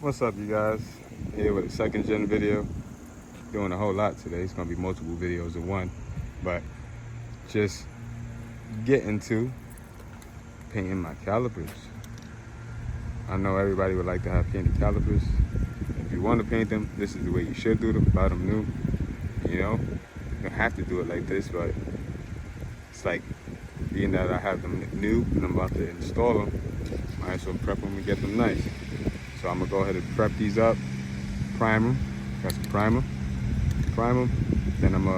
What's up, you guys? Here with a second gen video. Doing a whole lot today. It's gonna be multiple videos in one, but just getting to painting my calipers. I know everybody would like to have painted calipers. If you want to paint them, this is the way you should do them. Buy them new. You know, you don't have to do it like this, but it's like being that I have them new and I'm about to install them, might as well prep them and get them nice. So I'm gonna go ahead and prep these up, prime them. Got some primer, prime them. Then I'm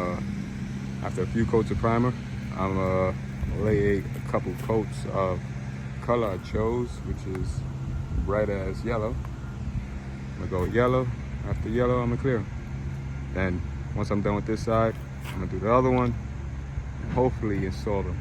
after a few coats of primer, I'm gonna lay a couple coats of color I chose, which is bright as yellow. I'm gonna go with yellow. After yellow, I'm gonna clear them. Then once I'm done with this side, I'm gonna do the other one and hopefully install them.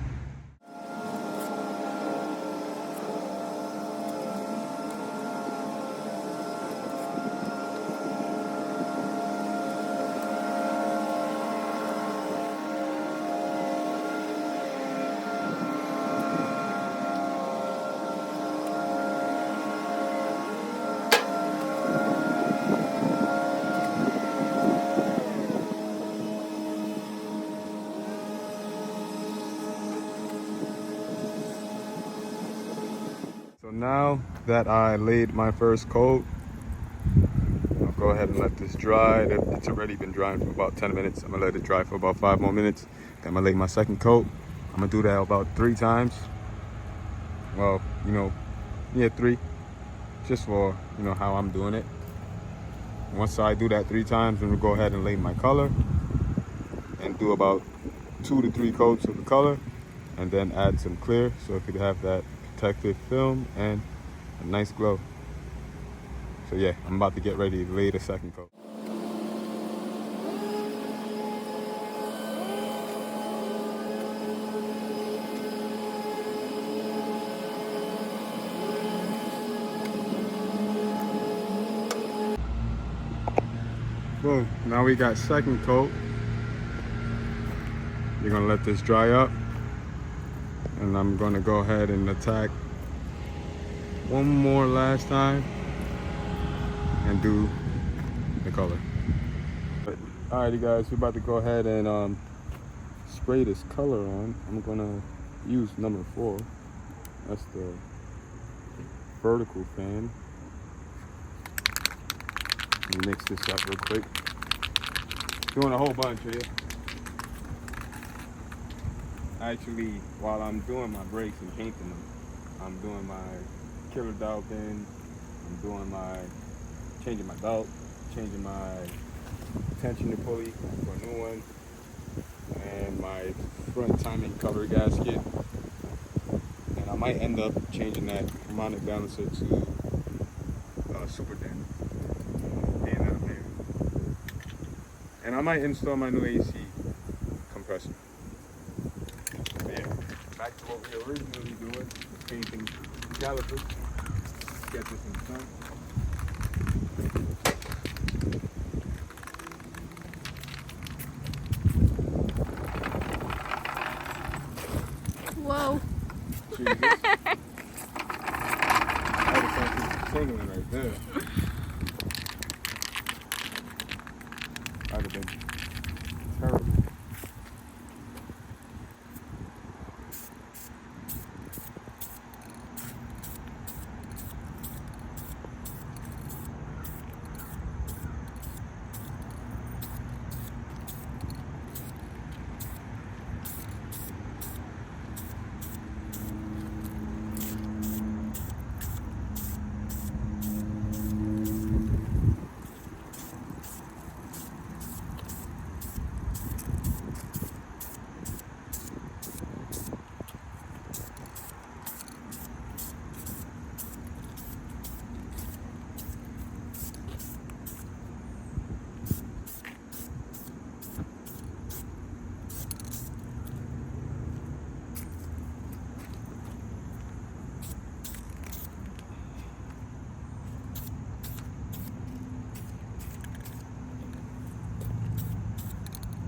So now that I laid my first coat, I'll go ahead and let this dry. It's already been drying for about 10 minutes. I'm gonna let it dry for about 5 more minutes. Then I'm gonna lay my second coat. I'm gonna do that about 3 times. Well, yeah, 3. Just for, how I'm doing it. Once I do that 3 times, I'm gonna go ahead and lay my color and do about 2 to 3 coats of the color and then add some clear so it could have that protective film and a nice glow. So yeah, I'm about to get ready to lay the second coat. Boom, now we got second coat. You're gonna let this dry up. And I'm gonna go ahead and attack one more last time and do the color. Alrighty guys, we're about to go ahead and spray this color on. I'm gonna use number 4. That's the vertical fan. Let me mix this up real quick. Doing a whole bunch here. Actually, while I'm doing my brakes and painting them, I'm doing my killer dowel pin, I'm doing changing my belt, changing my tensioner pulley for a new one, and my front timing cover gasket. And I might end up changing that harmonic balancer to super damp. And I might install my new AC compressor. Back to what we were originally doing, painting calipers. Get this in the sun. Whoa. Jesus. That was something tingling right there. That'd have been terrible.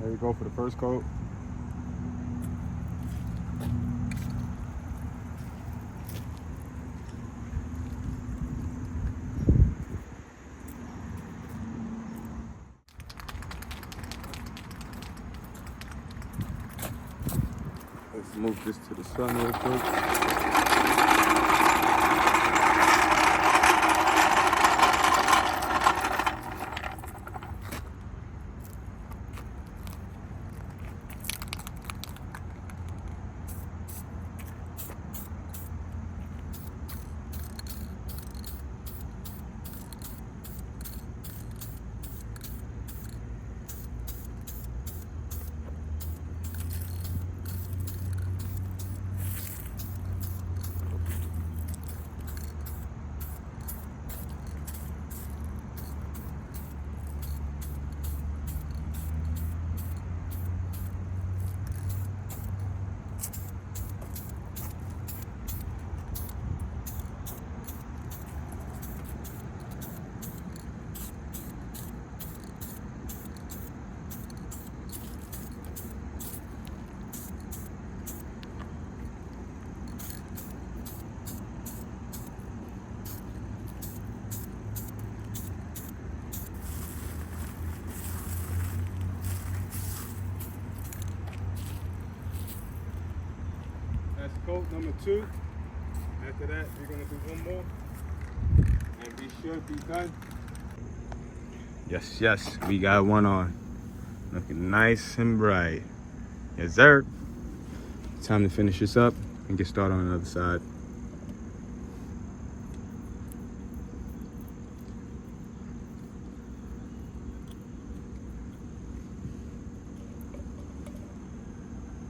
There we go for the first coat. Move this to the sun real quick. That's coat number 2. After that, we're gonna do one more, and we should be done. Yes, we got one on. Looking nice and bright. Yes, sir. Time to finish this up and get started on the other side.